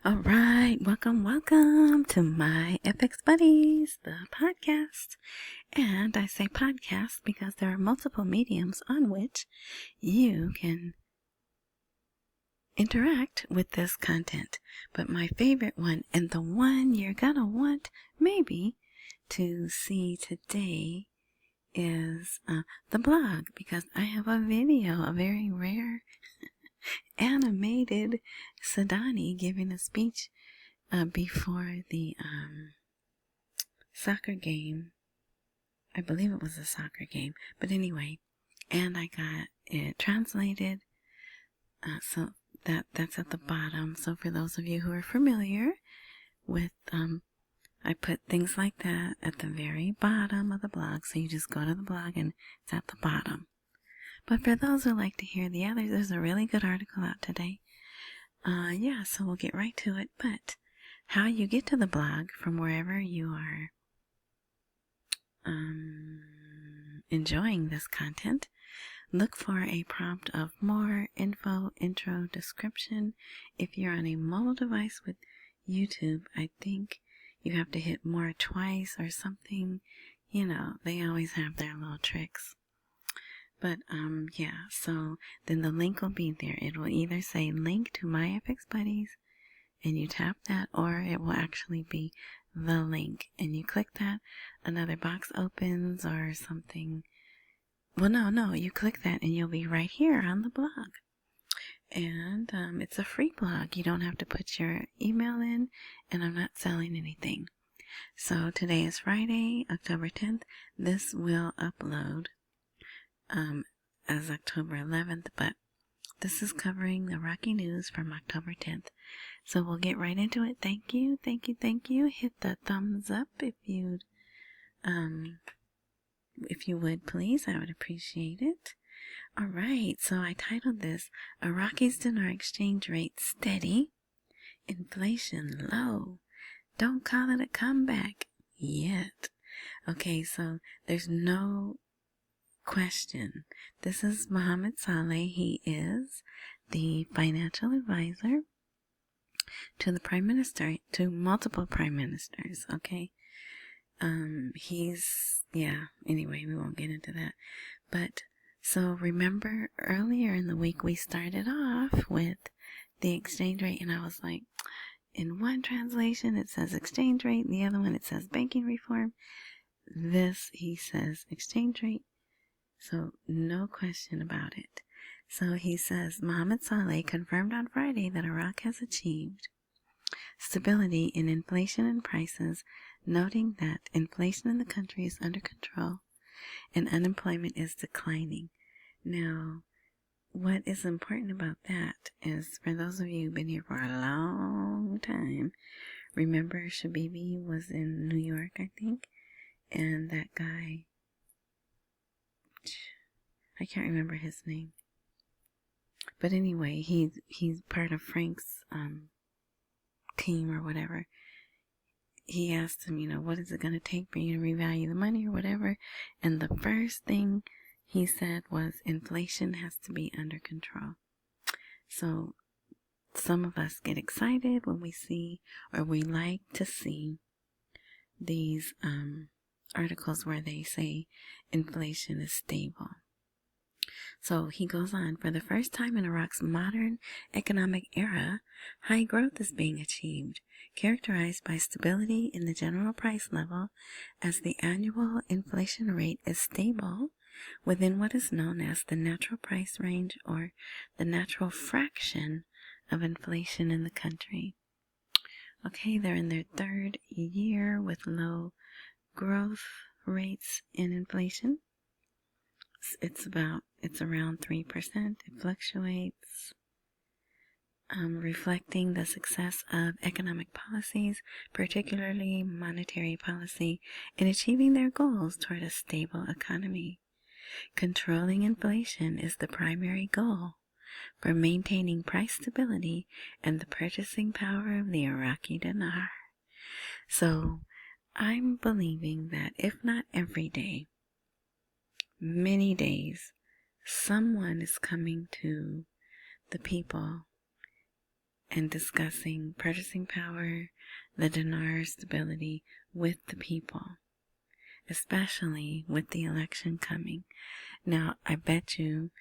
All right, welcome to my FX Buddies, the podcast. And I say podcast because there are multiple mediums on which you can interact with this content. But my favorite one, and the one you're gonna want maybe to see today, is the blog, because I have a video, a very rare animated Sadani giving a speech before the soccer game. I believe it was a soccer game, but anyway, and I got it translated, so that's at the bottom. So for those of you who are familiar with I put things like that at the very bottom of the blog, so you just go to the blog and it's at the bottom. But for those who like to hear the others, there's a really good article out today. So we'll get right to it. But how you get to the blog from wherever you are enjoying this content, look for a prompt of more info, intro, description. If you're on a mobile device with YouTube, I think you have to hit more twice or something. You know, they always have their little tricks. But, so then the link will be there. It will either say link to my FX Buddies, and you tap that, or it will actually be the link, and you click that, another box opens or something. Well, no, you click that and you'll be right here on the blog. And it's a free blog. You don't have to put your email in, and I'm not selling anything. So today is Friday, October 10th. This will upload as October 11th, but this is covering the Rocky news from October 10th. So we'll get right into it. Thank you. Hit the thumbs up if you would, please. I would appreciate it. All right, so I titled this, Iraq's dinar exchange rate steady, inflation low. Don't call it a comeback yet. Okay, so there's no question. This is Mohammed Salih. He is the financial advisor to the prime minister, to multiple prime ministers, okay? Anyway, we won't get into that. But, so remember earlier in the week we started off with the exchange rate, and I was like, in one translation it says exchange rate, in the other one it says banking reform. This, he says exchange rate. So, no question about it. So he says, Mohammed Saleh confirmed on Friday that Iraq has achieved stability in inflation and prices, noting that inflation in the country is under control and unemployment is declining. Now, what is important about that is, for those of you who've been here for a long time, remember Shabibi was in New York, I think, and that guy, I can't remember his name. But anyway, he's part of Frank's team or whatever. He asked him, what is it going to take for you to revalue the money or whatever? And the first thing he said was inflation has to be under control. So some of us get excited when we see, or we like to see, these articles where they say inflation is stable. So he goes on, for the first time in Iraq's modern economic era, high growth is being achieved, characterized by stability in the general price level, as the annual inflation rate is stable within what is known as the natural price range, or the natural fraction of inflation in the country. Okay, they're in their third year with low growth rates in inflation. It's around 3%. It fluctuates, reflecting the success of economic policies, particularly monetary policy, in achieving their goals toward a stable economy. Controlling inflation is the primary goal for maintaining price stability and the purchasing power of the Iraqi dinar. So, I'm believing that if not every day, many days, someone is coming to the people and discussing purchasing power, the dinar stability with the people, especially with the election coming. Now, I bet you,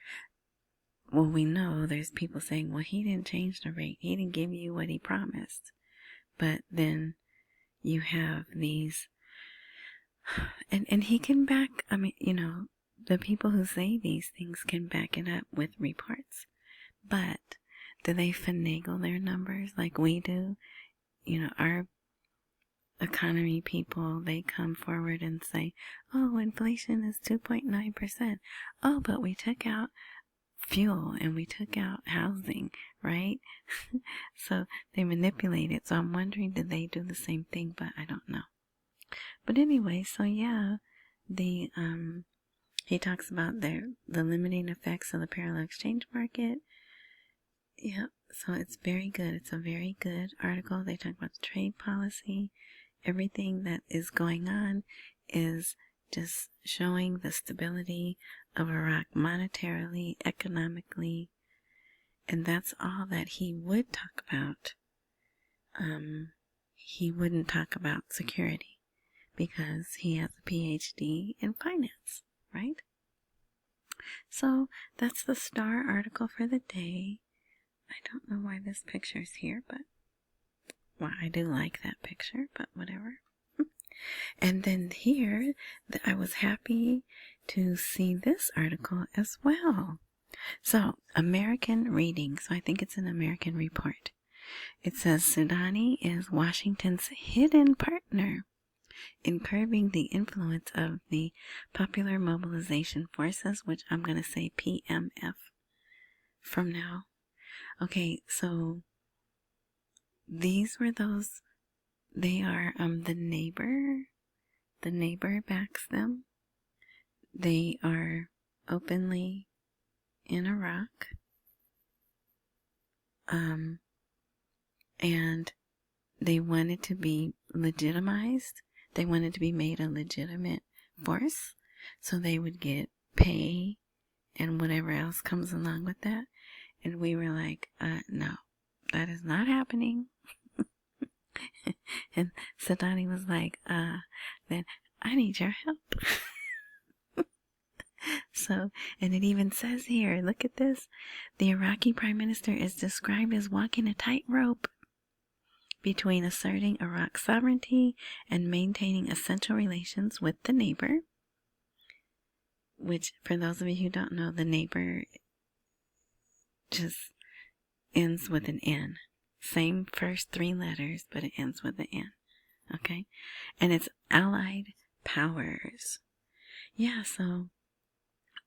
well, we know there's people saying, well, he didn't change the rate. He didn't give you what he promised. But then you have these, and he can back, I mean, the people who say these things can back it up with reports. But do they finagle their numbers like we do? Our economy people, they come forward and say, oh, inflation is 2.9%. Oh, but we took out fuel and we took out housing, right? So they manipulate it. So I'm wondering, did they do the same thing? But I don't know. But anyway, so yeah, he talks about the limiting effects of the parallel exchange market. Yeah, so it's very good. It's a very good article. They talk about the trade policy. Everything that is going on is just showing the stability of Iraq monetarily, economically, and that's all that he would talk about. He wouldn't talk about security because he has a PhD in finance, right? So that's the star article for the day. I don't know why this picture's here, but well, I do like that picture, but whatever. And then here, I was happy to see this article as well. So, American reading. So I think it's an American report. It says Sudani is Washington's hidden partner in curbing the influence of the Popular Mobilization Forces, which I'm going to say PMF from now. Okay, so these were those, they are the neighbor. The neighbor backs them. They are openly in Iraq. And they wanted to be legitimized. They wanted to be made a legitimate force. So they would get pay and whatever else comes along with that. And we were like, no, that is not happening. And Sadani was like, then I need your help. So, and it even says here, look at this. The Iraqi prime minister is described as walking a tightrope between asserting Iraq's sovereignty and maintaining essential relations with the neighbor. Which, for those of you who don't know, the neighbor just ends with an N. Same first three letters, but it ends with an N. Okay? And it's Allied Powers. Yeah, so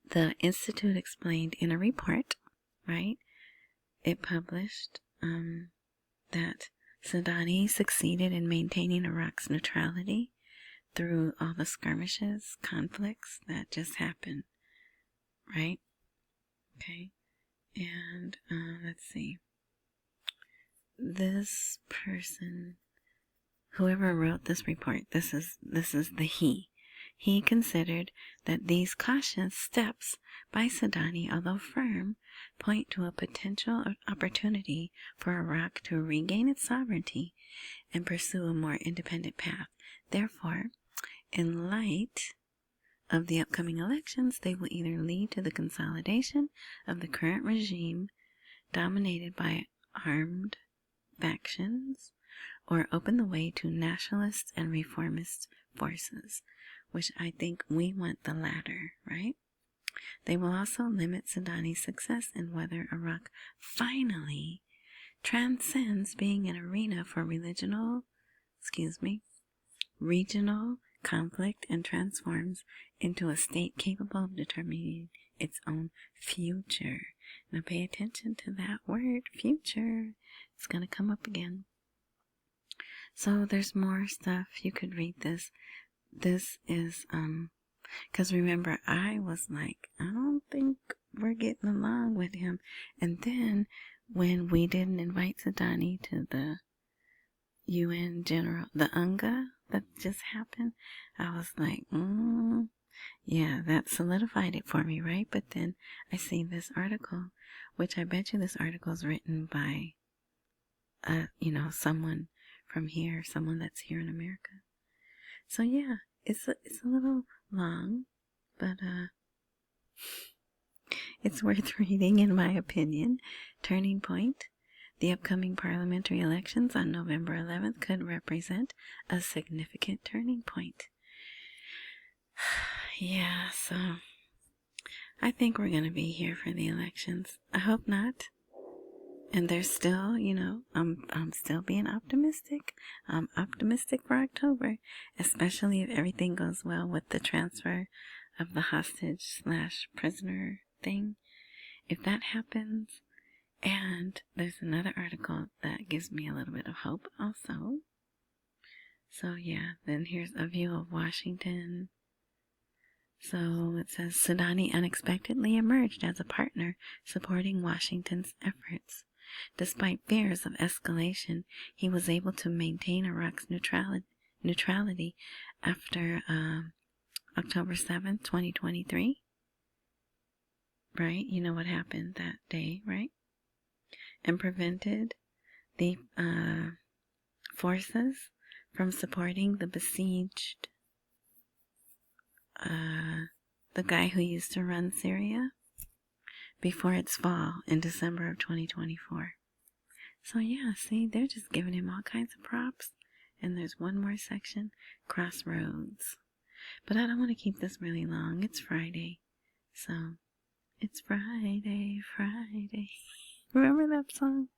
the Institute explained in a report, right? It published that Sudani succeeded in maintaining Iraq's neutrality through all the skirmishes, conflicts that just happened, right? Okay. And let's see. This person, whoever wrote this report, this is the he. He considered that these cautious steps by Sudani, although firm, point to a potential opportunity for Iraq to regain its sovereignty and pursue a more independent path. Therefore, in light of the upcoming elections, they will either lead to the consolidation of the current regime dominated by armed factions, or open the way to nationalist and reformist forces, which I think we want the latter, right? They will also limit Sudani's success in whether Iraq finally transcends being an arena for regional conflict and transforms into a state capable of determining its own future. Now pay attention to that word, future. It's going to come up again. So there's more stuff. You could read this. This is, because remember, I was like, I don't think we're getting along with him. And then when we didn't invite Sudani to the UN General, the UNGA that just happened, I was like, yeah, that solidified it for me, right? But then I see this article, which I bet you this article is written by someone from here, someone that's here in America. So yeah, it's a little long, but it's worth reading in my opinion. Turning point. The upcoming parliamentary elections on November 11th could represent a significant turning point. Yeah, so I think we're going to be here for the elections. I hope not. And there's still, I'm still being optimistic. I'm optimistic for October, especially if everything goes well with the transfer of the hostage/prisoner thing. If that happens, and there's another article that gives me a little bit of hope also. So yeah, then here's a view of Washington. So it says Sudani unexpectedly emerged as a partner supporting Washington's efforts. Despite fears of escalation, he was able to maintain Iraq's neutrality after October 7th, 2023. Right? You know what happened that day, right? And prevented the forces from supporting the besieged, the guy who used to run Syria before its fall in December of 2024. So yeah, see, they're just giving him all kinds of props. And there's one more section, Crossroads. But I don't want to keep this really long. It's Friday. So, it's Friday, Friday. Remember that song?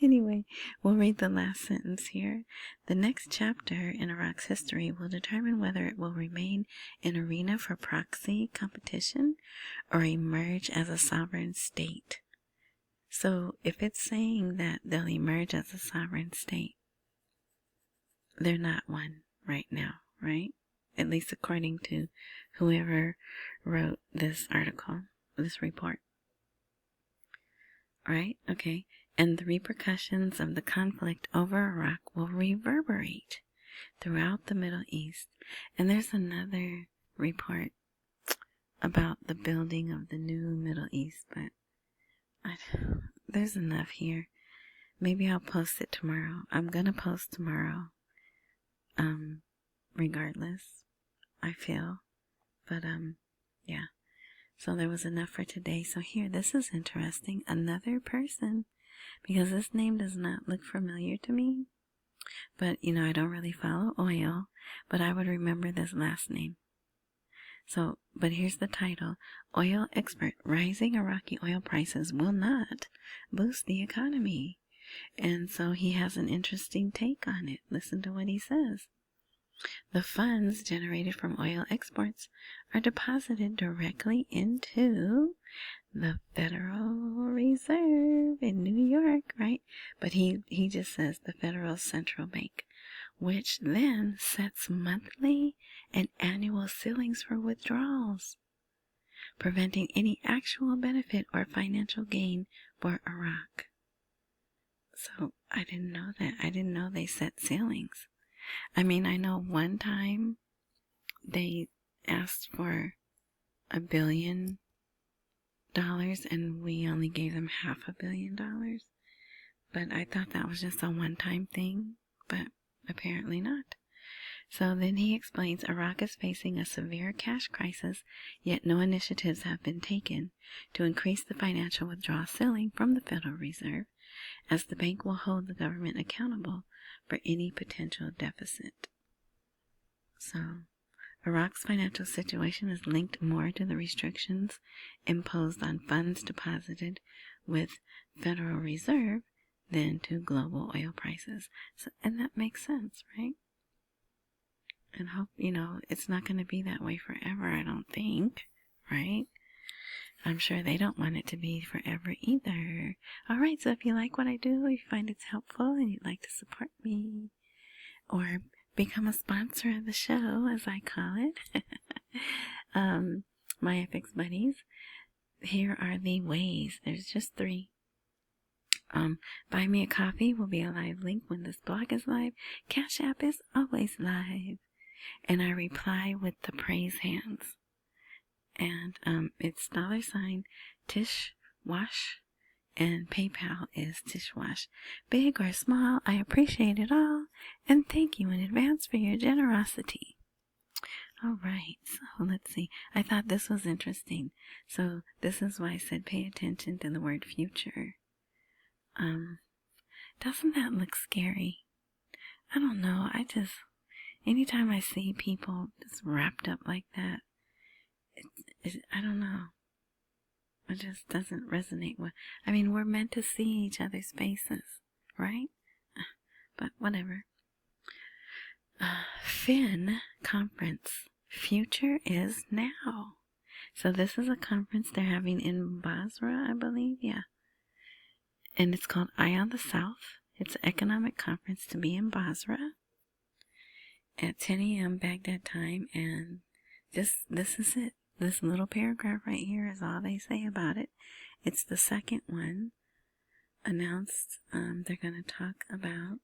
Anyway, we'll read the last sentence here. The next chapter in Iraq's history will determine whether it will remain an arena for proxy competition or emerge as a sovereign state. So, if it's saying that they'll emerge as a sovereign state, they're not one right now, right? At least according to whoever wrote this article, this report. Right? Okay. And the repercussions of the conflict over Iraq will reverberate throughout the Middle East. And there's another report about the building of the new Middle East, but there's enough here. Maybe I'll post it tomorrow. I'm gonna post tomorrow. Regardless, I feel. But, yeah. So there was enough for today. So here, this is interesting. Another person, because this name does not look familiar to me. But, I don't really follow oil, but I would remember this last name. So, but here's the title. Oil expert, rising Iraqi oil prices will not boost the economy. And so he has an interesting take on it. Listen to what he says. The funds generated from oil exports are deposited directly into the Federal Reserve in New York, right? But he just says the Federal Central Bank, which then sets monthly and annual ceilings for withdrawals, preventing any actual benefit or financial gain for Iraq. So I didn't know that. I didn't know they set ceilings. I mean, I know one time they asked for $1 billion and we only gave them $500 million. But I thought that was just a one-time thing, but apparently not. So then he explains Iraq is facing a severe cash crisis, yet no initiatives have been taken to increase the financial withdrawal ceiling from the Federal Reserve, as the bank will hold the government accountable for any potential deficit. So, Iraq's financial situation is linked more to the restrictions imposed on funds deposited with Federal Reserve than to global oil prices. So, and that makes sense, right? And hope, it's not going to be that way forever, I don't think, right? I'm sure they don't want it to be forever either. Alright, so if you like what I do, if you find it's helpful and you'd like to support me, or become a sponsor of the show, as I call it, my FX buddies, here are the ways. There's just 3. Buy me a coffee will be a live link when this blog is live. Cash App is always live. And I reply with the praise hands. And it's $Tish Wash And PayPal is dishwash. Big or small, I appreciate it all, and thank you in advance for your generosity. All right, so let's see. I thought this was interesting. So this is why I said pay attention to the word future. Doesn't that look scary? I don't know. Anytime I see people just wrapped up like that, I don't know. It just doesn't resonate with. I mean, we're meant to see each other's faces, right? But whatever. Fin conference. Future is now. So this is a conference they're having in Basra, I believe. Yeah. And it's called Eye on the South. It's an economic conference to be in Basra at 10 a.m. Baghdad time. And this is it. This little paragraph right here is all they say about it. It's the second one announced. They're going to talk about,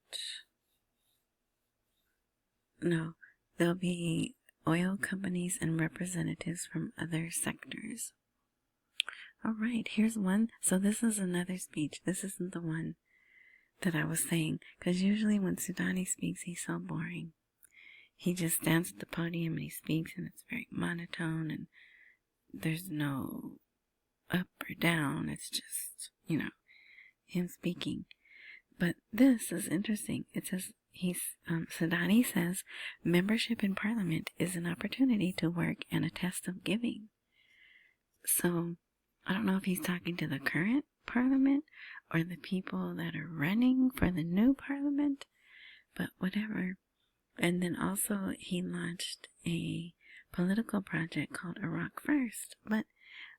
there'll be oil companies and representatives from other sectors. All right, here's one. So this is another speech. This isn't the one that I was saying, because usually when Sudani speaks, he's so boring. He just stands at the podium and he speaks, and it's very monotone, and there's no up or down. It's just, him speaking. But this is interesting. It says, Sudani says, membership in parliament is an opportunity to work and a test of giving. So, I don't know if he's talking to the current parliament or the people that are running for the new parliament, but whatever. And then also he launched a political project called Iraq First, but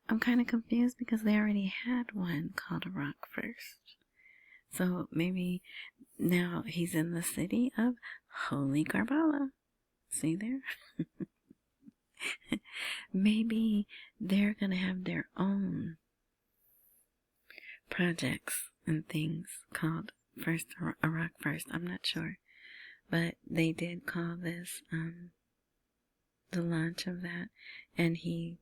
I'm kind of confused because they already had one called Iraq First. So maybe now he's in the city of Holy Karbala. See there? Maybe they're going to have their own projects and things called Iraq First. I'm not sure. But they did call this the launch of that. And he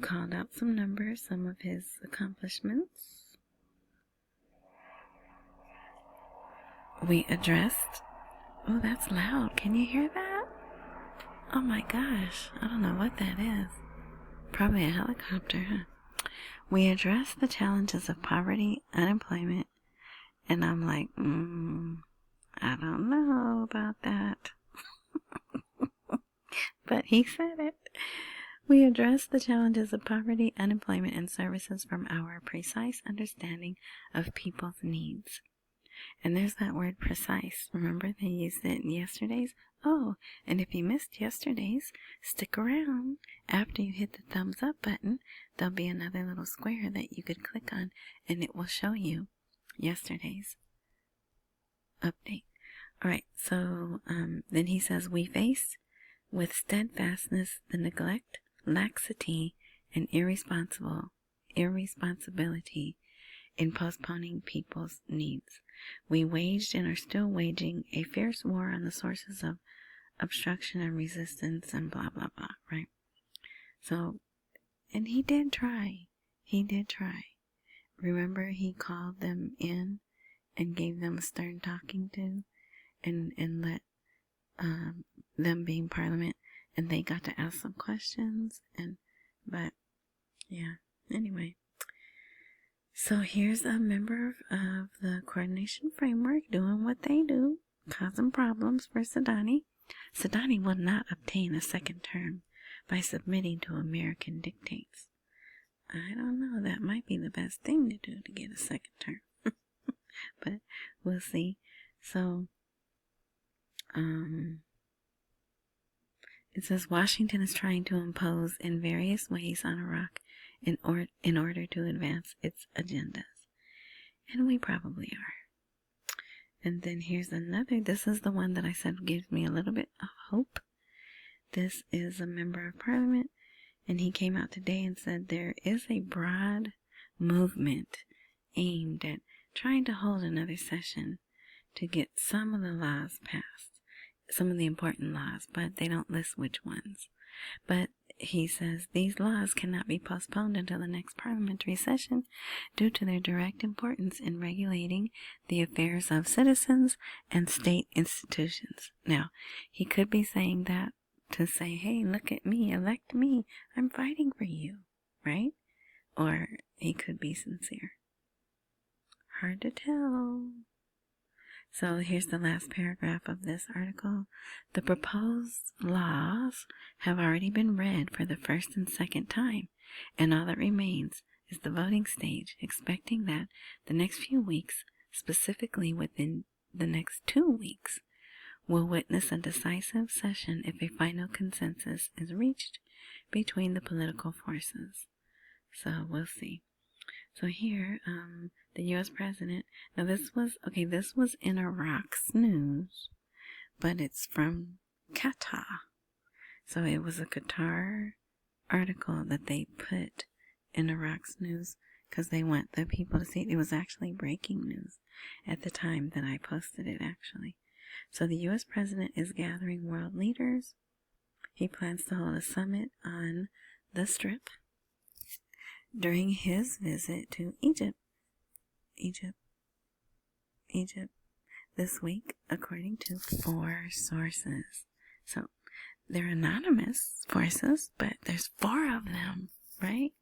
called out some numbers, some of his accomplishments. We addressed... Oh, that's loud. Can you hear that? Oh my gosh. I don't know what that is. Probably a helicopter, huh? We addressed the challenges of poverty, unemployment, and I'm like, I don't know about that. But he said it. We address the challenges of poverty, unemployment, and services from our precise understanding of people's needs. And there's that word precise. Remember they used it in yesterday's? Oh, and if you missed yesterday's, stick around. After you hit the thumbs up button, there'll be another little square that you could click on, and it will show you yesterday's update. Alright, so then he says, we face with steadfastness the neglect, laxity, and irresponsibility in postponing people's needs. We waged and are still waging a fierce war on the sources of obstruction and resistance and blah, blah, blah, right? So, and he did try. He did try. Remember, he called them in and gave them a stern talking to and let them be in parliament, and they got to ask some questions, but yeah, anyway. So here's a member of the coordination framework doing what they do, causing problems for Sudani. Sudani will not obtain a second term by submitting to American dictates. I don't know, that might be the best thing to do to get a second term. But we'll see. So, it says Washington is trying to impose in various ways on Iraq in order to advance its agendas. And we probably are. And then here's another. This is the one that I said gives me a little bit of hope. This is a member of parliament, and he came out today and said there is a broad movement aimed at trying to hold another session to get some of the laws passed, some of the important laws, but they don't list which ones. But he says these laws cannot be postponed until the next parliamentary session due to their direct importance in regulating the affairs of citizens and state institutions. Now, he could be saying that to say, hey, look at me, elect me, I'm fighting for you, right? Or he could be sincere. Hard to tell. So here's the last paragraph of this article. The proposed laws have already been read for the first and second time, and all that remains is the voting stage, expecting that the next few weeks, specifically within the next 2 weeks, will witness a decisive session if a final consensus is reached between the political forces. So we'll see. So here, the U.S. president, now this was in Iraq's news, but it's from Qatar. So it was a Qatar article that they put in Iraq's news because they want the people to see it. It was actually breaking news at the time that I posted it, actually. So the U.S. president is gathering world leaders. He plans to hold a summit on the Strip during his visit to Egypt this week, according to 4 sources. So they're anonymous sources, but there's 4 of them, right?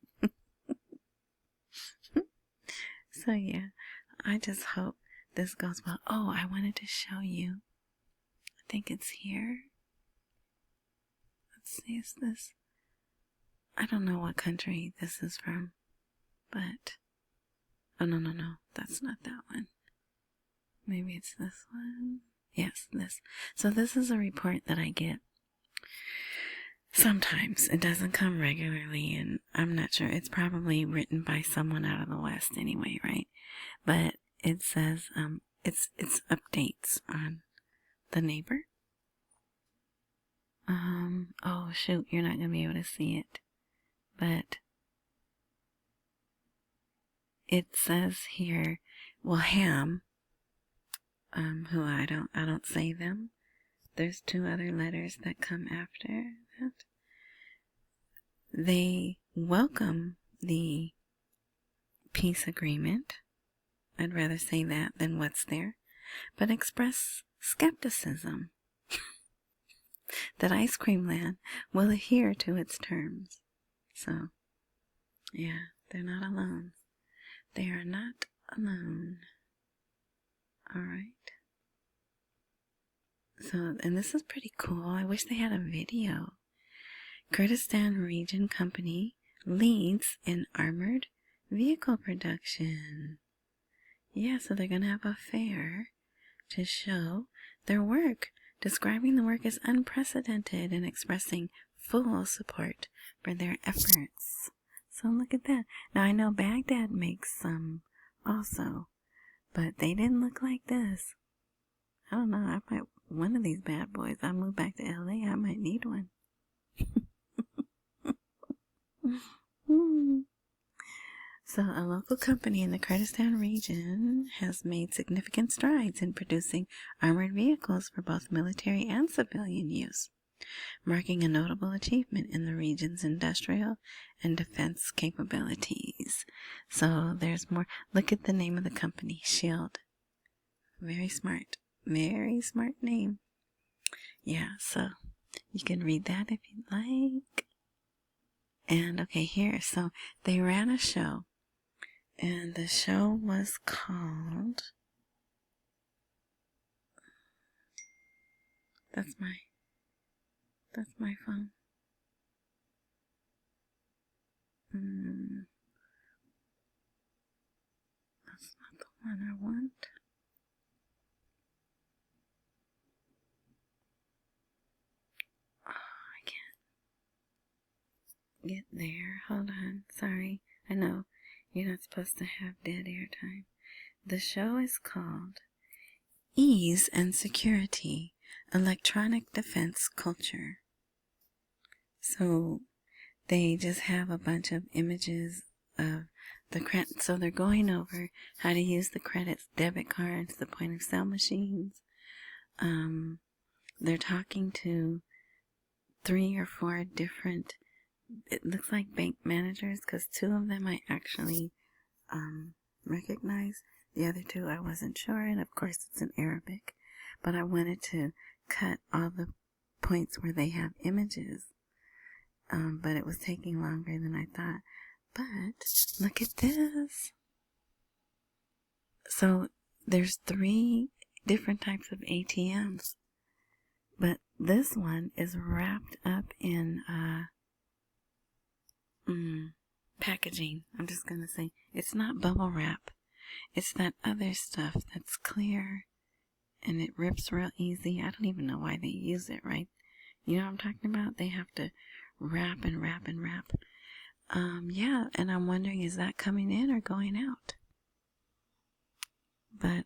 So yeah, I just hope this goes well. Oh, I wanted to show you. I think it's here. Let's see, is this? I don't know what country this is from, but, oh, no, that's not that one. Maybe it's this one. Yes, this. So this is a report that I get sometimes. It doesn't come regularly, and I'm not sure. It's probably written by someone out of the West anyway, right? But it says, it's updates on the neighbor. Oh shoot, you're not gonna be able to see it. But it says here, well, Ham, who I don't say them. There's 2 other letters that come after that. They welcome the peace agreement. I'd rather say that than what's there, but express skepticism that Ice Cream Land will adhere to its terms. So, yeah, they're not alone. They are not alone. Alright. So, and this is pretty cool. I wish they had a video. Kurdistan Region Company leads in armored vehicle production. Yeah, so they're going to have a fair to show their work, describing the work as unprecedented and expressing full support for their efforts. So look at that. Now I know Baghdad makes some also, but they didn't look like this. I don't know, one of these bad boys, I move back to LA, I might need one. So a local company in the Kurdistan region has made significant strides in producing armored vehicles for both military and civilian use, marking a notable achievement in the region's industrial and defense capabilities. So there's more. Look at the name of the company, Shield. Very smart name. Yeah, so you can read that if you'd like. And okay, here, so they ran a show, and the show was called, that's my phone. That's not the one I want. Oh, I can't get there. Hold on. Sorry. I know you're not supposed to have dead air time. The show is called Ease and Security, Electronic Defense Culture. So they just have a bunch of images of the credit. So they're going over how to use the credits, debit cards, the point of sale machines. They're talking to 3 or 4 different it looks like bank managers, because two of them I actually recognize. The other two I wasn't sure, and of course it's in Arabic. But I wanted to cut all the points where they have images. But it was taking longer than I thought. But look at this. So there's 3 different types of ATMs. But this one is wrapped up in packaging. I'm just going to say it's not bubble wrap. It's that other stuff that's clear and it rips real easy. I don't even know why they use it, right? You know what I'm talking about? They have to wrap and wrap and wrap. Yeah, and I'm wondering, is that coming in or going out? But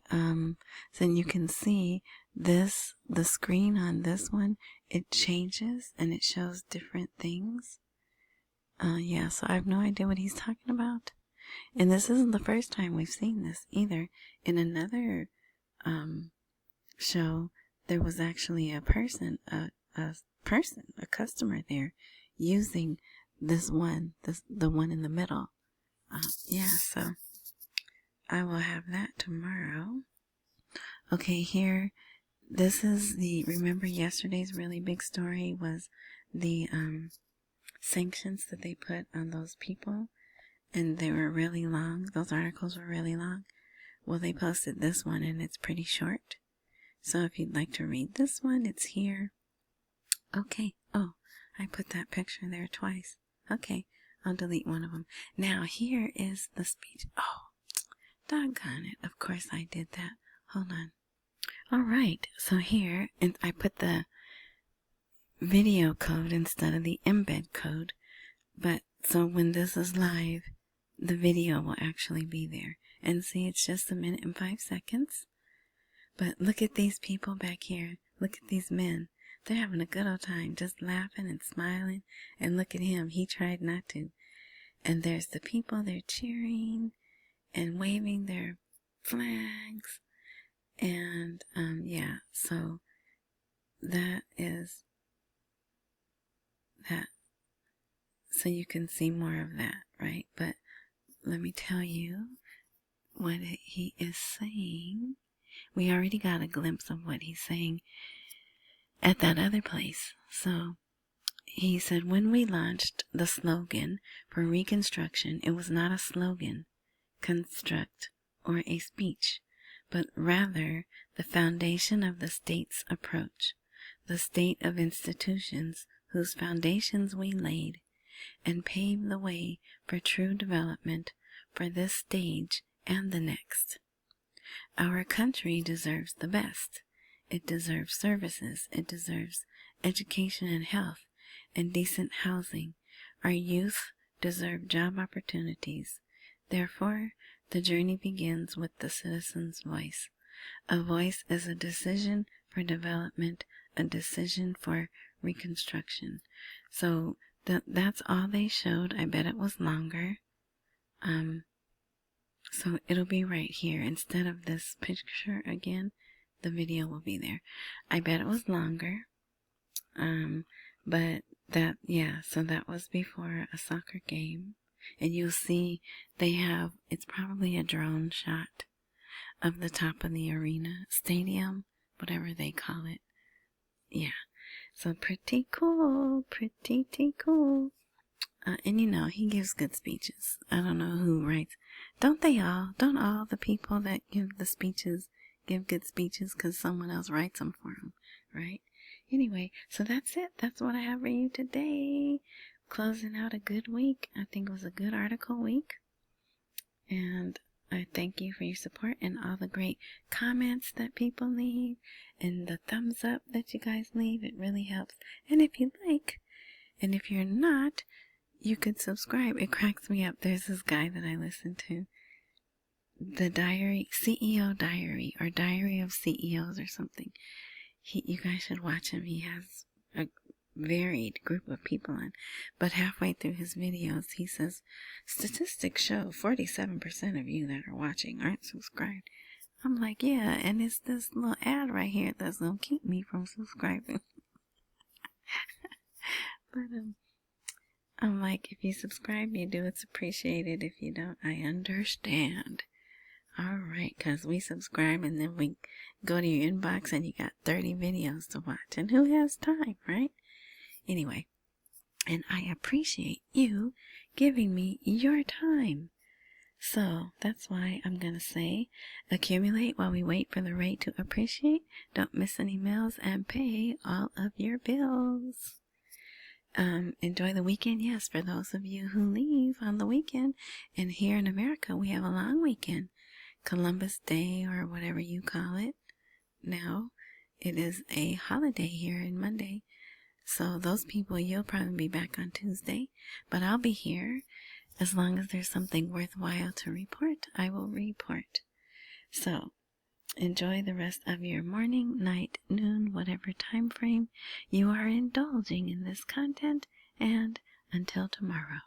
so you can see this, the screen on this one, it changes and it shows different things. Yeah, so I have no idea what he's talking about. And this isn't the first time we've seen this either. In another show, there was actually a person, a customer there, using this one, the one in the middle. Yeah, so I will have that tomorrow. Okay, here, this is remember yesterday's really big story was the sanctions that they put on those people, and they were really long. Those articles were really long. Well, they posted this one, and it's pretty short. So if you'd like to read this one, it's here. Okay. Oh, I put that picture there twice. Okay, I'll delete one of them. Now, here is the speech. Oh, doggone it. Of course I did that. Hold on. All right, so here, and I put the video code instead of the embed code. But, so when this is live, the video will actually be there. And see, it's just 1 minute and 5 seconds. But look at these people back here. Look at these men. They're having a good old time, just laughing and smiling. And look at him. He tried not to. And there's the people. They're cheering and waving their flags. And, yeah, so that is that. So you can see more of that, right? But let me tell you what he is saying. We already got a glimpse of what he's saying at that other place. So he said, when we launched the slogan for Reconstruction, it was not a slogan, construct, or a speech, but rather the foundation of the state's approach, the state of institutions whose foundations we laid, and paved the way for true development for this stage and the next. Our country deserves the best. It deserves services. It deserves education and health and decent housing. Our youth deserve job opportunities. Therefore, the journey begins with the citizen's voice. A voice is a decision for development, a decision for reconstruction. So that's all they showed. I bet it was longer. So it'll be right here. Instead of this picture again, the video will be there. I bet it was longer. But that, yeah, so that was before a soccer game. And you'll see they have, it's probably a drone shot of the top of the arena, stadium, whatever they call it. Yeah. So pretty cool, pretty cool. And you know, he gives good speeches. I don't know who writes. Don't all the people that give the speeches give good speeches because someone else writes them for them, right? Anyway, so that's it. That's what I have for you today. Closing out a good week. I think it was a good article week. And I thank you for your support and all the great comments that people leave and the thumbs up that you guys leave. It really helps. And if you like, and if you're not, you could subscribe. It cracks me up. There's this guy that I listen to. The Diary, CEO Diary, or Diary of CEOs or something. You guys should watch him. He has a varied group of people on. But halfway through his videos, he says, statistics show 47% of you that are watching aren't subscribed. I'm like, yeah, and it's this little ad right here that's going to keep me from subscribing. But, I'm like, if you subscribe, you do. It's appreciated. If you don't, I understand. All right, because we subscribe and then we go to your inbox and you got 30 videos to watch. And who has time, right? Anyway, and I appreciate you giving me your time. So that's why I'm going to say, accumulate while we wait for the rate to appreciate. Don't miss any meals and pay all of your bills. Enjoy the weekend. Yes, for those of you who leave on the weekend. And here in America, we have a long weekend. Columbus Day or whatever you call it. Now, it is a holiday here in Monday. So those people, you'll probably be back on Tuesday. But I'll be here. As long as there's something worthwhile to report, I will report. So, enjoy the rest of your morning, night, noon, whatever time frame you are indulging in this content, and until tomorrow.